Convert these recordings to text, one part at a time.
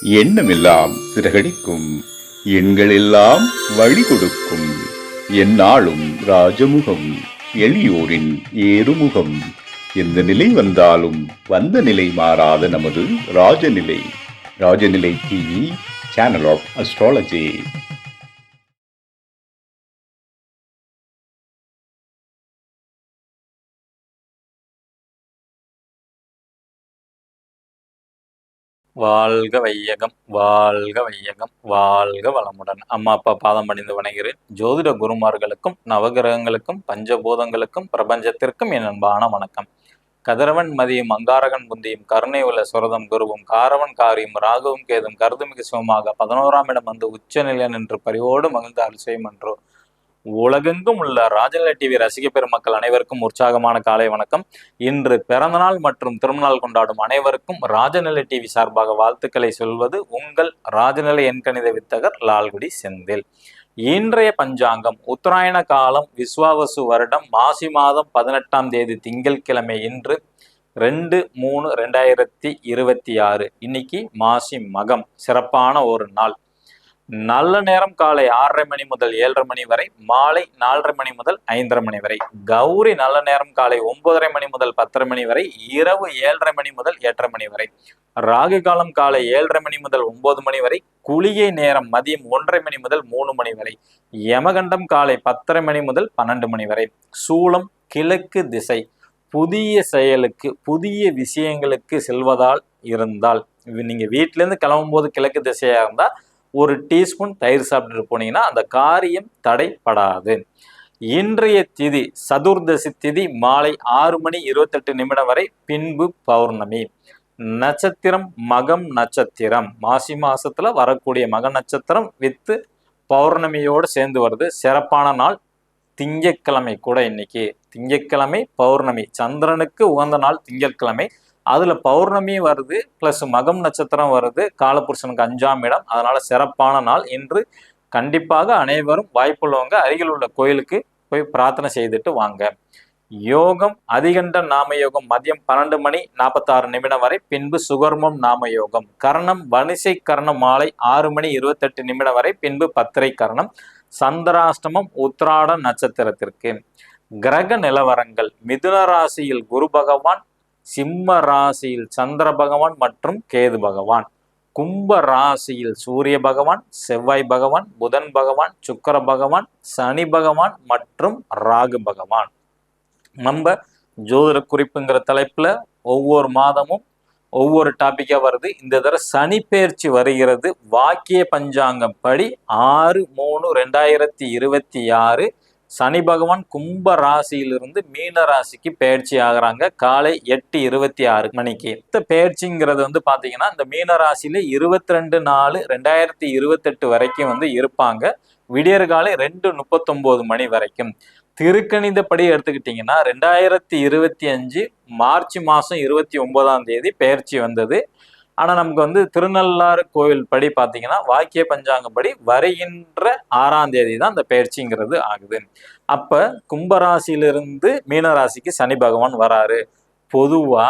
எண்ணமெல்லாம் சிறகடிக்கும், எண்களெல்லாம் வழி கொடுக்கும், எந்நாளும் ராஜமுகம், எளியோரின் ஏறுமுகம். எந்த நிலை வந்தாலும் வந்த நிலை மாறாத நமது Rajanilai. Rajanilai TV, channel of astrology. வாழ்க வையகம், வாழ்க வையகம், வாழ்க வளமுடன். அம்மா அப்பா பாதம் பணிந்து வணங்குகிறேன். ஜோதிட குருமார்களுக்கும் நவகிரகங்களுக்கும் பஞ்சபூதங்களுக்கும் பிரபஞ்சத்திற்கும் என் அன்பான வணக்கம். கதிரவன் மதியும் அங்காரகன் புந்தியும் கருணை உள்ள சுரதம் குருவும் காரவன் காரியும் ராகுவும் கேதும் கருதுமிகு சிவமாக 11ஆம் இடம் வந்து உச்சநிலை நின்று பரிவோடு மகிழ்ந்து அருள் என்றோ. உலகெங்கும் உள்ள ராஜநிலை டிவி ரசிக பெருமக்கள் அனைவருக்கும் உற்சாகமான காலை வணக்கம். இன்று பிறந்தநாள் மற்றும் திருமணநாள் கொண்டாடும் அனைவருக்கும் ராஜநிலை டிவி சார்பாக வாழ்த்துக்களை சொல்வது உங்கள் ராஜநிலை எண்கணித வித்தகர் லால்குடி செந்தில். இன்றைய பஞ்சாங்கம் உத்தராயண காலம் விஸ்வாவசு வருடம் மாசி மாதம் 18ஆம் தேதி திங்கட்கிழமை. இன்று 2/3/2026. இன்னைக்கு மாசி மகம், சிறப்பான ஒரு நாள். நல்ல நேரம் காலை 6:30 மணி முதல் 7:30 மணி வரை, மாலை 4:30 மணி முதல் 5:30 மணி வரை. கௌரி நல்ல நேரம் காலை 9:30 மணி முதல் 10:30 மணி வரை, இரவு 7:30 மணி முதல் 8:30 மணி வரை. ராகு காலம் காலை 7:30 மணி முதல் 9 மணி வரை, குளிகை நேரம் மதியம் 1:30 மணி முதல் 3 மணி வரை, யமகண்டம் காலை 10:30 மணி முதல் 12 மணி வரை. சூலம் கிழக்கு திசை. புதிய செயலுக்கு புதிய விஷயங்களுக்கு செல்வதால் இருந்தால், நீங்க வீட்டுல இருந்து கிளம்பும் போது கிழக்கு திசையா இருந்தா ஒரு டீஸ்பூன் தயிர் சாப்பிட்டு போனீங்கன்னா அந்த காரியம் தடைப்படாது. இன்றைய திதி சதுர்தசி திதி மாலை 6:28 வரை, பின்பு பௌர்ணமி. நட்சத்திரம் மகம் நட்சத்திரம். மாசி மாசத்துல வரக்கூடிய மக நட்சத்திரம் வித்து பௌர்ணமியோடு சேர்ந்து வருது. சிறப்பான நாள். திங்கட்கிழமை கூட இன்னைக்கு. திங்கட்கிழமை பௌர்ணமி, சந்திரனுக்கு உகந்த நாள் திங்கட்கிழமை. அதுல பௌர்ணமி வருது, பிளஸ் மகம் நட்சத்திரம் வருது. காலபுருஷனுக்கு 5ஆம் இடம். அதனால சிறப்பான நாள். இன்று கண்டிப்பாக அனைவரும் வாய்ப்புள்ளவங்க அருகில் உள்ள கோயிலுக்கு போய் பிரார்த்தனை செய்துட்டு வாங்க. யோகம் அதிகண்ட நாம யோகம் மதியம் 12:46 வரை, பின்பு சுகர்மம் நாம யோகம். கரணம் வணிசை கரணம் மாலை 6:28 வரை, பின்பு பத்திரை கரணம். சந்திராஷ்டமம் உத்திராட நட்சத்திரத்திற்கு. கிரக நிலவரங்கள்: மிதுன ராசியில் குரு பகவான், சிம்ம ராசியில் சந்திர பகவான் மற்றும் கேது பகவான், கும்ப ராசியில் சூரிய பகவான், செவ்வாய் பகவான், புதன் பகவான், சுக்கர பகவான், சனி பகவான் மற்றும் ராகு பகவான். நம்ம ஜோதிட குறிப்புங்கிற தலைப்புல ஒவ்வொரு மாதமும் ஒவ்வொரு டாபிக்கா வருது. இந்த தடவை சனி பெயர்ச்சி வருகிறது. வாக்கிய பஞ்சாங்கம் படி 6/3/2026 சனி பகவான் கும்ப ராசியிலிருந்து மீன ராசிக்கு பெயர்ச்சி ஆகுறாங்க காலை 8:26 மணிக்கு. இந்த பெயர்ச்சிங்கிறது வந்து பாத்தீங்கன்னா இந்த மீன ராசியில 22/4/2028 வரைக்கும் வந்து இருப்பாங்க. விடியற்காலை 2:39 மணி வரைக்கும். திருக்கணிதப்படி எடுத்துக்கிட்டீங்கன்னா 2025 மார்ச் மாசம் 29ஆம் தேதி பெயர்ச்சி வந்தது. ஆனா நமக்கு வந்து திருநள்ளாறு கோவில் படி பாத்தீங்கன்னா வாக்கிய பஞ்சாங்கப்படி வருகின்ற 6ஆம் தேதி தான் அந்த பெயர்ச்சிங்கிறது ஆகுது. அப்ப கும்பராசியிலிருந்து மீனராசிக்கு சனி பகவான் வராரு. பொதுவா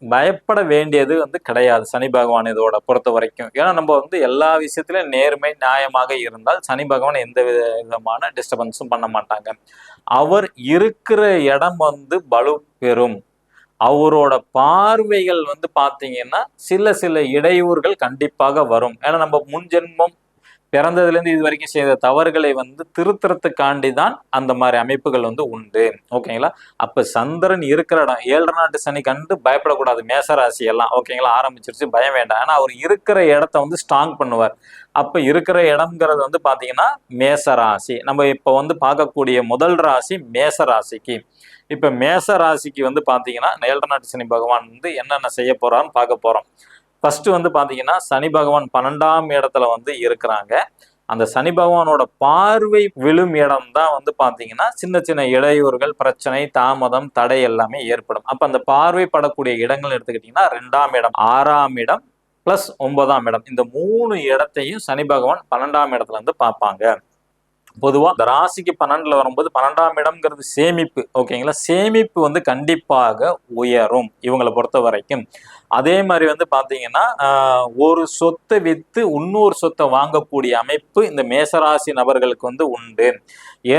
பயப்பட வேண்டியது வந்து கிடையாது சனி பகவான் இதோட பொறுத்த வரைக்கும். ஏன்னா நம்ம வந்து எல்லா விஷயத்திலும் நேர்மை நியாயமாக இருந்தால் சனி பகவான் எந்த விதமான டிஸ்டர்பன்ஸும் பண்ண மாட்டாங்க. அவர் இருக்கிற இடம் வந்து பலு பெறும். அவரோட பார்வைகள் வந்து பாத்தீங்கன்னா சில இடையூறுகள் கண்டிப்பாக வரும். ஏன்னா நம்ம முன்ஜென்மம் பிறந்ததுல இருந்து இது வரைக்கும் செய்த தவறுகளை வந்து திருத்துறதுக்காண்டி தான் அந்த மாதிரி அமைப்புகள் வந்து உண்டு. ஓகேங்களா? அப்ப சந்திரன் இருக்கிற இடம் 7 நாட்டு சனி கண்டு பயப்படக்கூடாது. மேசராசி எல்லாம் ஓகேங்களா, ஆரம்பிச்சிருச்சு, பயம் வேண்டாம். ஏன்னா அவர் இருக்கிற இடத்த வந்து ஸ்ட்ராங் பண்ணுவார். அப்ப இருக்கிற இடம்ங்கிறது வந்து பாத்தீங்கன்னா மேசராசி. நம்ம இப்ப வந்து பார்க்கக்கூடிய முதல் ராசி மேசராசிக்கு. இப்ப மேச ராசிக்கு வந்து பாத்தீங்கன்னா 7 நாட்டு சனி பகவான் வந்து என்னென்ன செய்ய போறான்னு பார்க்க போறோம். ஃபர்ஸ்ட் வந்து பாத்தீங்கன்னா சனி பகவான் 12ஆம் இடத்துல வந்து இருக்கிறாங்க. அந்த சனி பகவானோட பார்வை விழும் இடம் தான் வந்து பாத்தீங்கன்னா சின்ன இடையூறுகள், பிரச்சனை, தாமதம், தடை எல்லாமே ஏற்படும். அப்ப அந்த பார்வை படக்கூடிய இடங்கள் எடுத்துக்கிட்டீங்கன்னா 2ஆம் இடம், 6ஆம் இடம் பிளஸ் 9ஆம் இடம். இந்த 3 இடத்தையும் சனி பகவான் 12ஆம் இடத்துல இருந்து பார்ப்பாங்க. பொதுவா இந்த ராசிக்கு 12ல வரும்போது 12ஆம் இடம்ங்கிறது சேமிப்பு. ஓகேங்களா? சேமிப்பு வந்து கண்டிப்பாக உயரும் இவங்களை பொறுத்த வரைக்கும். அதே மாதிரி வந்து பாத்தீங்கன்னா ஒரு சொத்தை வித்து இன்னொரு சொத்தை வாங்கக்கூடிய அமைப்பு இந்த மேசராசி நபர்களுக்கு வந்து உண்டு.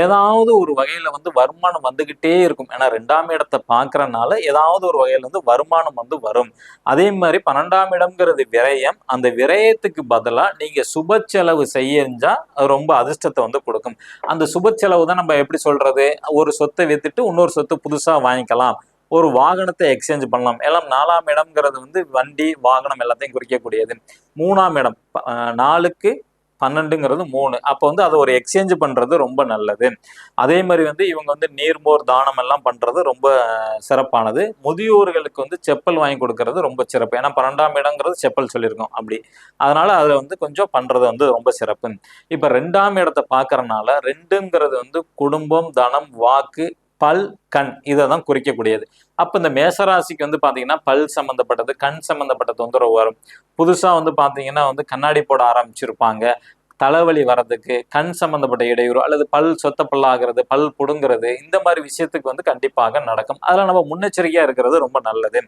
ஏதாவது ஒரு வகையில வந்து வருமானம் வந்துகிட்டே இருக்கும். ஏன்னா 2ஆம் இடத்தை பாக்குறதுனால ஏதாவது ஒரு வகையில வந்து வருமானம் வந்து வரும். அதே மாதிரி 12ஆம் இடம்ங்கிறது விரயம். அந்த விரயத்துக்கு பதிலா நீங்க சுப செலவு செஞ்சா அது ரொம்ப அதிர்ஷ்டத்தை வந்து கொடுக்கும். அந்த சுப செலவு தான் நம்ம எப்படி சொல்றது, ஒரு சொத்தை வித்துட்டு இன்னொரு சொத்து புதுசா வாங்கிக்கலாம், ஒரு வாகனத்தை எக்ஸ்சேஞ்ச் பண்ணலாம். எல்லாம் 4ஆம் இடம்ங்கிறது வந்து வண்டி வாகனம் எல்லாத்தையும் குறிக்கக்கூடியது. 3ஆம் இடம் 4க்கு 12ங்கிறது 3. அப்போ வந்து அதை ஒரு எக்ஸ்சேஞ்ச் பண்றது ரொம்ப நல்லது. அதே மாதிரி வந்து இவங்க வந்து நீர்மோர் தானம் எல்லாம் பண்றது ரொம்ப சிறப்பானது. முதியோர்களுக்கு வந்து செப்பல் வாங்கி கொடுக்கறது ரொம்ப சிறப்பு. ஏன்னா 12ஆம் இடங்கிறது செப்பல் சொல்லியிருக்கோம் அப்படி. அதனால அதுல வந்து கொஞ்சம் பண்றது வந்து ரொம்ப சிறப்பு. இப்ப 2ஆம் இடத்தை பாக்குறதுனால 2ங்கிறது வந்து குடும்பம், தனம், வாக்கு, பல், கண் இதை தான் குறிக்கக்கூடியது. அப்ப இந்த மேசராசிக்கு வந்து பாத்தீங்கன்னா பல் சம்பந்தப்பட்டது, கண் சம்பந்தப்பட்ட தொந்தரவு வரும். புதுசா வந்து பாத்தீங்கன்னா வந்து கண்ணாடி போட ஆரம்பிச்சிருப்பாங்க. தலைவலி வர்றதுக்கு, கண் சம்பந்தப்பட்ட இடையூறு அல்லது பல் சொத்த பல்லாகிறது, பல் புடுங்கிறது, இந்த மாதிரி விஷயத்துக்கு வந்து கண்டிப்பாக நடக்கும். அதெல்லாம் நம்ம முன்னெச்சரிக்கையா இருக்கிறது ரொம்ப நல்லது.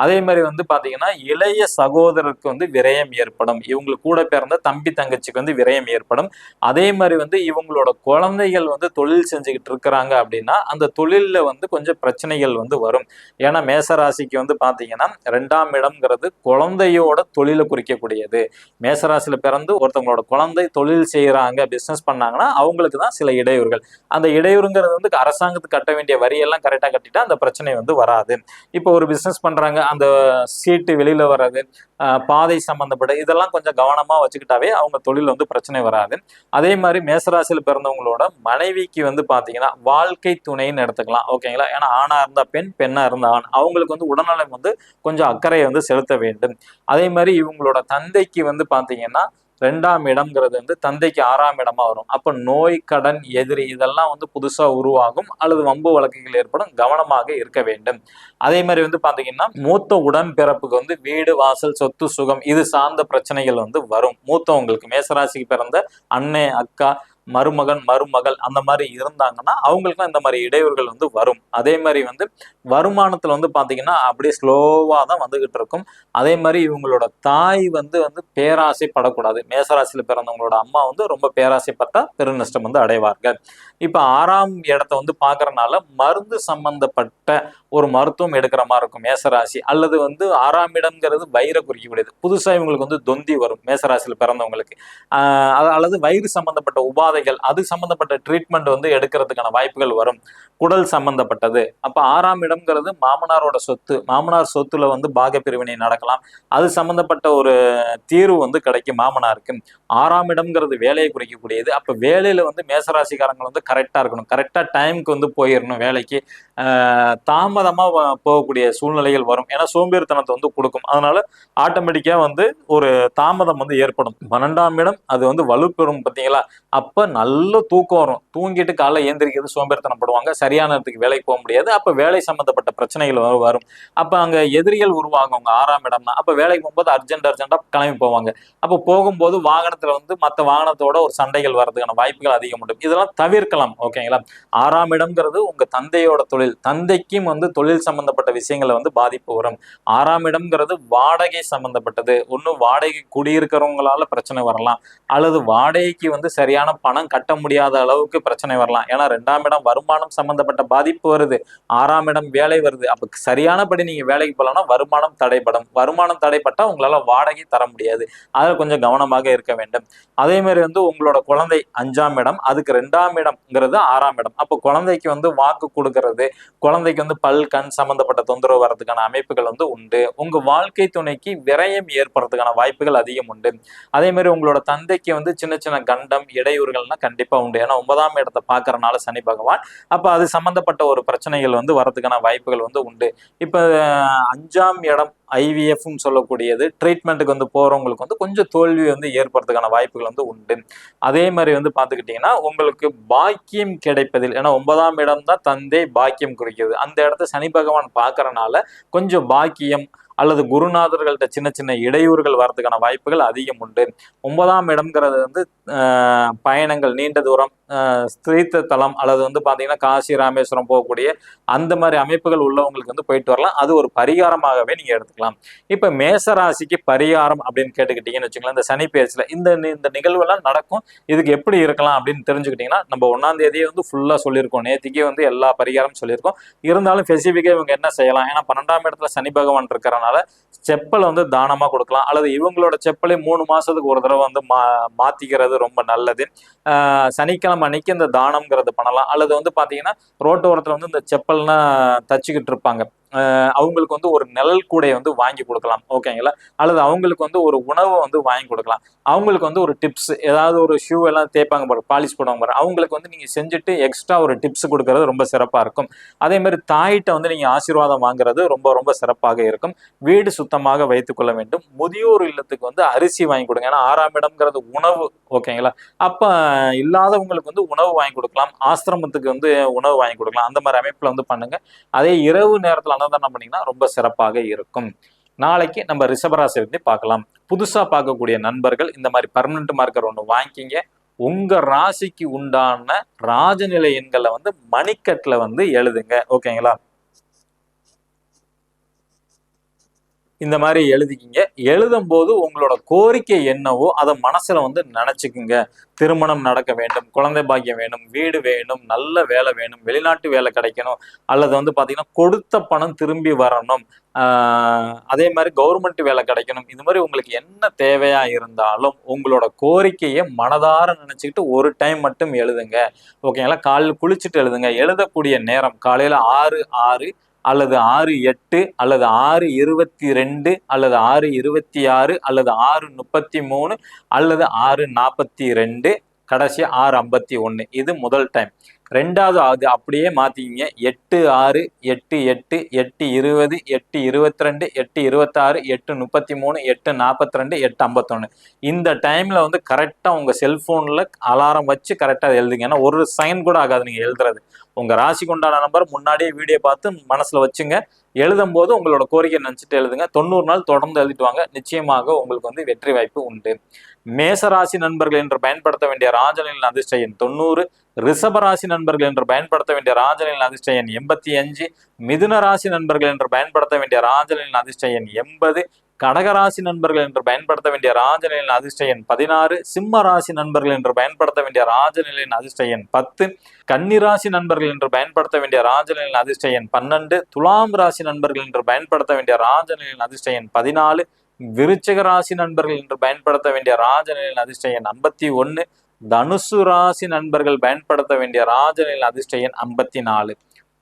அதே மாதிரி வந்து பாத்தீங்கன்னா இளைய சகோதரருக்கு வந்து விரயம் ஏற்படும். இவங்களுக்கு கூட பிறந்த தம்பி தங்கச்சிக்கு வந்து விரயம் ஏற்படும். அதே மாதிரி வந்து இவங்களோட குழந்தைகள் வந்து தொழில் செஞ்சுக்கிட்டு இருக்கிறாங்க அப்படின்னா அந்த தொழில்ல வந்து கொஞ்சம் பிரச்சனைகள் வந்து வரும். ஏன்னா மேசராசிக்கு வந்து பாத்தீங்கன்னா 2ஆம் இடம்ங்கிறது குழந்தையோட தொழிலை குறிக்கக்கூடியது. மேசராசியில பிறந்து ஒருத்தவங்களோட குழந்தை தொழில் செய்யறாங்க, பிசினஸ் பண்ணாங்கன்னா அவங்களுக்கு தான் சில இடையூறுகள். அந்த இடையூறுங்கிறது வந்து அரசாங்கத்துக்கு கட்ட வேண்டிய வரியெல்லாம் கரெக்டா கட்டிட்டா அந்த பிரச்சனை வந்து வராது. இப்போ ஒரு பிசினஸ் பண்றாங்க, அந்த சீட்டு வெளியில வர்றது, பாதை சம்பந்தப்பட்ட இதெல்லாம் கொஞ்சம் கவனமா வச்சுக்கிட்டாவே அவங்க தொழில் வந்து பிரச்சனை வராது. அதே மாதிரி மேசராசியில் பிறந்தவங்களோட மனைவிக்கு வந்து பாத்தீங்கன்னா வாழ்க்கை துணைன்னு எடுத்துக்கலாம், ஓகேங்களா. ஏன்னா ஆணா இருந்தா பெண், பெண்ணா இருந்தா ஆண், அவங்களுக்கு வந்து உடல்நலம் வந்து கொஞ்சம் அக்கறையை வந்து செலுத்த வேண்டும். அதே மாதிரி இவங்களோட தந்தைக்கு வந்து பாத்தீங்கன்னா 2ஆம் இடம்ங்கிறது வந்து தந்தைக்கு 6ஆம் இடமா வரும். அப்ப நோய், கடன், எதிரி இதெல்லாம் வந்து புதுசா உருவாகும் அல்லது வம்பு வழக்குகள் ஏற்படும். கவனமாக இருக்க வேண்டும். அதே மாதிரி வந்து பாத்தீங்கன்னா மூத்த உடன்பிறப்புக்கு வந்து வீடு, வாசல், சொத்து, சுகம் இது சார்ந்த பிரச்சனைகள் வந்து வரும். மூத்தவங்களுக்கு மேசராசிக்கு பிறந்த அண்ணன், அக்கா, மருமகன், மருமகள் அந்த மாதிரி இருந்தாங்கன்னா அவங்களுக்கும் இந்த மாதிரி இடையூறுகள் வந்து வரும். அதே மாதிரி வந்து வருமானத்துல வந்து பாத்தீங்கன்னா அப்படியே ஸ்லோவா தான் வந்துகிட்டு இருக்கும். அதே மாதிரி இவங்களோட தாய் வந்து பேராசைப்படக்கூடாது. மேசராசியில பிறந்தவங்களோட அம்மா வந்து ரொம்ப பேராசைப்பட்டா பெருநஷ்டம் வந்து அடைவார்கள். இப்ப 6ஆம் இடத்தை வந்து பாக்குறதுனால மருந்து சம்பந்தப்பட்ட ஒரு மருத்துவம் எடுக்கிற மாதிரி இருக்கும் மேசராசி. அல்லது வந்து 6ஆம் இடம்ங்கிறது வயிறை குறிக்கக்கூடியது. புதுசா இவங்களுக்கு வந்து தொந்தி வரும் மேசராசியில பிறந்தவங்களுக்கு. அல்லது வயிறு சம்பந்தப்பட்ட உபாதைகள், அது சம்பந்தப்பட்ட ட்ரீட்மெண்ட் வந்து எடுக்கிறதுக்கான வாய்ப்புகள் வரும். குடல் சம்பந்தப்பட்டது. அப்ப 6ஆம் இடம்ங்கிறது மாமனாரோட சொத்து. மாமனார் சொத்துல வந்து பாக பிரிவினை நடக்கலாம். அது சம்பந்தப்பட்ட ஒரு தீர்வு வந்து கிடைக்கும் மாமனாருக்கு. 6ஆம் இடம்ங்கிறது வேலையை குறிக்கக்கூடியது. அப்ப வேலையில வந்து மேசராசிக்காரங்க வந்து கரெக்டா இருக்கணும். கரெக்டா டைமுக்கு வந்து போயிடணும் வேலைக்கு. தாமதமா போகக்கூடிய சூழ்நிலைகள் வரும். ஏன்னா சோம்பேறித்தனத்தை வந்து கொடுக்கும். அதனால ஆட்டோமேட்டிக்கா வந்து ஒரு தாமதம் வந்து ஏற்படும். 12ஆம் இடம் அது வந்து வலுப்பெறும் பார்த்தீங்களா. அப்ப நல்ல தூக்கம் வரும். தூங்கிட்டு காலைல ஏந்திரிக்கிறது சோம்பேறித்தனப்படுவாங்க. சரியான நேரத்துக்கு வேலைக்கு போக முடியாது. அப்ப வேலை சம்பந்தப்பட்ட பிரச்சனைகள் வரும். அப்ப அங்க எதிரிகள் உருவாகுங்க 6ஆம் இடம்னா. அப்ப வேலைக்கு போகும்போது அர்ஜென்டா கிளம்பி போவாங்க. அப்ப போகும்போது வாகனத்துல வந்து மற்ற வாகனத்தோட ஒரு சண்டைகள் வர்றதுக்கான வாய்ப்புகள் அதிகம் உண்டு. இதெல்லாம் தவிர்க்கலாம், ஓகேங்களா. 6ஆம் இடம்ங்கிறது உங்க தந்தையோட தொழில். தந்தைக்கும் வந்து தொழில் சம்பந்தப்பட்ட விஷயங்களை வந்து பாதிப்பு வரும். 6ஆம் இடம்ங்கிறது வாடகை சம்பந்தப்பட்டது. ஒன்னும் வாடகை குடியிருக்கிறவங்களால பிரச்சனை வரலாம், அல்லது வாடகைக்கு வந்து சரியான பணம் கட்ட முடியாத அளவுக்கு பிரச்சனை வரலாம். ஏன்னா 2ஆம் இடம் வருமானம் சம்பந்தப்பட்ட பாதிப்பு வருது, 6ஆம் இடம் வேலை வருது. அப்ப சரியானபடி நீங்க வேலைக்கு போகலன்னா வருமானம் தடைப்படும். வருமானம் தடைப்பட்டா உங்களால வாடகை தர முடியாது. அதில் கொஞ்சம் கவனமாக இருக்க வேண்டும். அதே மாதிரி வந்து உங்களோட குழந்தை 5ஆம் இடம், அதுக்கு 2ஆம் இடம்ங்கிறது 6ஆம் இடம். அப்போ குழந்தைக்கு வந்து வாக்கு கொடுக்கறது, குழந்தைக்கு வந்து பல், கண் சம்பந்தப்பட்ட தொந்தரவு வர்றதுக்கான அமைப்புகள் வந்து உண்டு. உங்க வாழ்க்கை துணைக்கு விரயம் ஏற்படுறதுக்கான வாய்ப்புகள் அதிகம் உண்டு. அதே மாதிரி உங்களோட தந்தைக்கு வந்து சின்ன சின்ன கண்டம், இடையூறுகள்னா கண்டிப்பா உண்டு. ஏன்னா 9ஆம் இடத்தை பாக்குறதுனால சனி பகவான். அப்ப அது சம்பந்தப்பட்ட ஒரு பிரச்சனைகள் வந்து வரதுக்கான வாய்ப்புகள் வந்து உண்டு. இப்ப 5ஆம் இடம் ஐவிஎஃப்னு சொல்லக்கூடியது ட்ரீட்மெண்ட்டுக்கு வந்து போறவங்களுக்கு வந்து கொஞ்சம் தோல்வி வந்து ஏற்படுறதுக்கான வாய்ப்புகள் வந்து உண்டு. அதே மாதிரி வந்து பாத்துக்கிட்டீங்கன்னா உங்களுக்கு பாக்கியம் கிடைப்பதில், ஏன்னா 9ஆம் இடம் தான் தந்தை பாக்கியம் குறிக்கிறது. அந்த இடத்த சனி பகவான் பாக்குறதுனால கொஞ்சம் பாக்கியம், அல்லது குருநாதர்கள்ட்ட சின்ன சின்ன இடையூறுகள் வரதுக்கான வாய்ப்புகள் அதிகம் உண்டு. 9ஆம் இடம்ங்கிறது வந்து பயணங்கள், நீண்ட தூரம், தீர்த்த தலம் அல்லது வந்து பாத்தீங்கன்னா காசி ராமேஸ்வரம் போகக்கூடிய அந்த மாதிரி அமைப்புகள் உள்ளவங்களுக்கு வந்து போயிட்டு வரலாம். அது ஒரு பரிகாரமாகவே நீங்க எடுத்துக்கலாம். இப்ப மேசராசிக்கு பரிகாரம் அப்படின்னு கேட்டுக்கிட்டீங்கன்னு வச்சுக்கலாம், இந்த சனி பெயர்ச்சியில இந்த நிகழ்வுலாம் நடக்கும், இதுக்கு எப்படி இருக்கலாம் அப்படின்னு தெரிஞ்சுக்கிட்டீங்கன்னா, நம்ம 1ஆம் தேதியே வந்து ஃபுல்லா சொல்லியிருக்கோம், நேற்றுக்கே வந்து எல்லா பரிகாரம் சொல்லியிருக்கோம். இருந்தாலும் ஸ்பெசிஃபிக்கா இவங்க என்ன செய்யலாம், ஏன்னா 12ஆம் இடத்துல சனி பகவான் இருக்கிறனால செப்பல் வந்து தானமா கொடுக்கலாம், அல்லது இவங்களோட செப்பலை 3 மாசத்துக்கு ஒரு தடவை வந்து மாத்திக்கிறது ரொம்ப நல்லது. சனிக்கிழமை அன்னைக்கு இந்த தானம்ங்கிறது பண்ணலாம். அல்லது வந்து பாத்தீங்கன்னா ரோட்டோரத்துல வந்து இந்த செப்பல்னா தச்சுக்கிட்டு இருப்பாங்க, அவங்களுக்கு வந்து ஒரு நிழல் கூடையை வந்து வாங்கி கொடுக்கலாம், ஓகேங்களா. அல்லது அவங்களுக்கு வந்து ஒரு உணவை வந்து வாங்கி கொடுக்கலாம். அவங்களுக்கு வந்து ஒரு டிப்ஸ், ஏதாவது ஒரு ஷூ எல்லாம் தேய்ப்பாங்க பாரு, பாலிஷ் போடுவாங்க பாரு, அவங்களுக்கு வந்து நீங்க செஞ்சுட்டு எக்ஸ்ட்ரா ஒரு டிப்ஸ் கொடுக்கறது ரொம்ப சிறப்பா இருக்கும். அதே மாதிரி தாயிட்ட வந்து நீங்க ஆசீர்வாதம் வாங்குறது ரொம்ப ரொம்ப சிறப்பாக இருக்கும். வீடு சுத்தமாக வைத்துக் கொள்ள வேண்டும். முதியோர் இல்லத்துக்கு வந்து அரிசி வாங்கி கொடுங்க, ஏன்னா 6ஆம் இடம்ங்கிறது உணவு, ஓகேங்களா. அப்ப இல்லாதவங்களுக்கு வந்து உணவு வாங்கி கொடுக்கலாம், ஆசிரமத்துக்கு வந்து உணவு வாங்கி கொடுக்கலாம், அந்த மாதிரி அமைப்புல வந்து பண்ணுங்க. அதே இரவு நேரத்துல அன்னதானம் பண்ணீங்கன்னா ரொம்ப சிறப்பாக இருக்கும். நாளைக்கு நம்ம ரிஷபராசி பத்தி பார்க்கலாம். புதுசா பார்க்கக்கூடிய நண்பர்கள் இந்த மாதிரி பர்மனன்ட் மார்க்கர் ஒன்று வாங்கிக்கிங்க. உங்க ராசிக்கு உண்டான ராஜநிலை எண்களை வந்து மணிக்கட்டுல வந்து எழுதுங்க, ஓகேங்களா. இந்த மாதிரி எழுதிக்கிங்க. எழுதும் போது உங்களோட கோரிக்கை என்னவோ அதை மனசுல வந்து நினைச்சுக்குங்க. திருமணம் நடக்க வேண்டும், குழந்தை பாக்கியம் வேணும், வீடு வேணும், நல்ல வேலை வேணும், வெளிநாட்டு வேலை கிடைக்கணும், அல்லது வந்து பாத்தீங்கன்னா கொடுத்த பணம் திரும்பி வரணும், அதே மாதிரி கவர்மெண்ட் வேலை கிடைக்கணும். இது மாதிரி உங்களுக்கு என்ன தேவையா இருந்தாலும் உங்களோட கோரிக்கையை மனதார நினைச்சுக்கிட்டு ஒரு டைம் மட்டும் எழுதுங்க, ஓகேங்களா. காலையில் குளிச்சுட்டு எழுதுங்க. எழுதக்கூடிய நேரம் காலையில 6:06 அல்லது 6:08 அல்லது 6:22 அல்லது 6:26 அல்லது 6:33 அல்லது 6:42 கடைசி 6:51. இது முதல் டைம். ரெண்டாவது அது அப்படியே மாத்திக்கிங்க. 8:06 8:08 8:20 8:22 8:26 8:33 8:42 8:51. இந்த டைம்ல வந்து கரெக்டா உங்க செல்போன்ல அலாரம் வச்சு கரெக்டா எழுதுங்க. ஏன்னா ஒரு சைன் கூட ஆகாது நீங்க எழுதுறது. உங்க ராசிக்கு உண்டான நம்பர் முன்னாடியே வீடியோ பார்த்து மனசுல வச்சுங்க. எழுதும் போது உங்களோட கோரிக்கை நினைச்சிட்டு எழுதுங்க. 90 நாள் தொடர்ந்து எழுதிட்டு வாங்க, நிச்சயமாக உங்களுக்கு வந்து வெற்றி வாய்ப்பு உண்டு. மேசராசி நண்பர்கள் என்று பயன்படுத்த வேண்டிய ராஜநிலையின் அதிர்ஷ்ட எண் 90. ரிஷபராசி நண்பர்கள் என்று பயன்படுத்த வேண்டிய ராஜநிலையின் அதிர்ஷ்ட எண் 85. மிதுன ராசி நண்பர்கள் என்று பயன்படுத்த வேண்டிய ராஜநிலையின் அதிர்ஷ்ட எண் 80. கடகராசி நண்பர்கள் என்று பயன்படுத்த வேண்டிய ராஜநிலையின் அதிர்ஷ்ட எண் 16. சிம்ம ராசி நண்பர்கள் என்று பயன்படுத்த வேண்டிய ராஜநிலையின் அதிர்ஷ்ட எண் 10. கன்னிராசி நண்பர்கள் என்று பயன்படுத்த வேண்டிய ராஜநிலையின் அதிர்ஷ்ட எண் 12. துலாம் ராசி நண்பர்கள் என்று பயன்படுத்த வேண்டிய ராஜநிலையின் அதிர்ஷ்ட எண் 14. விருச்சிக ராசி நண்பர்கள் என்று பயன்படுத்த வேண்டிய ராஜநிலையின் அதிர்ஷ்ட எண் 51. தனுசு ராசி நண்பர்கள் பயன்படுத்த வேண்டிய ராஜநிலையின் அதிர்ஷ்ட எண் 54.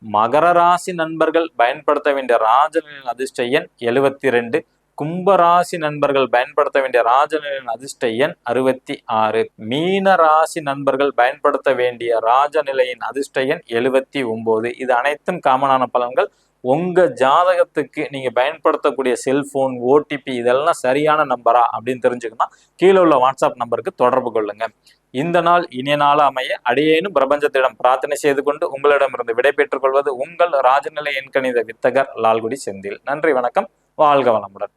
மகர ராசி நண்பர்கள் பயன்படுத்த வேண்டிய ராஜநிலையின் அதிர்ஷ்ட எண் 72. கும்பராசி நண்பர்கள் பயன்படுத்த வேண்டிய ராஜநிலையின் அதிர்ஷ்ட எண் 66. மீன ராசி நண்பர்கள் பயன்படுத்த வேண்டிய ராஜநிலையின் அதிர்ஷ்ட எண் 79. இது அனைத்தும் காமனான பலன்கள். உங்க ஜாதகத்துக்கு நீங்க பயன்படுத்தக்கூடிய செல்போன், ஓடிபி இதெல்லாம் சரியான நம்பரா அப்படின்னு தெரிஞ்சுக்கணும், கீழே உள்ள வாட்ஸ்அப் நம்பருக்கு தொடர்பு கொள்ளுங்க. இந்த நாள் இனிய நாள் அமைய அடியேனும் பிரபஞ்சத்திடம் பிரார்த்தனை செய்து கொண்டு உங்களிடமிருந்து விடை பெற்றுக் கொள்வது உங்கள் ராஜநிலை எண்கணித வித்தகர் லால்குடி செந்தில். நன்றி, வணக்கம், வாழ்க வளமுடன்.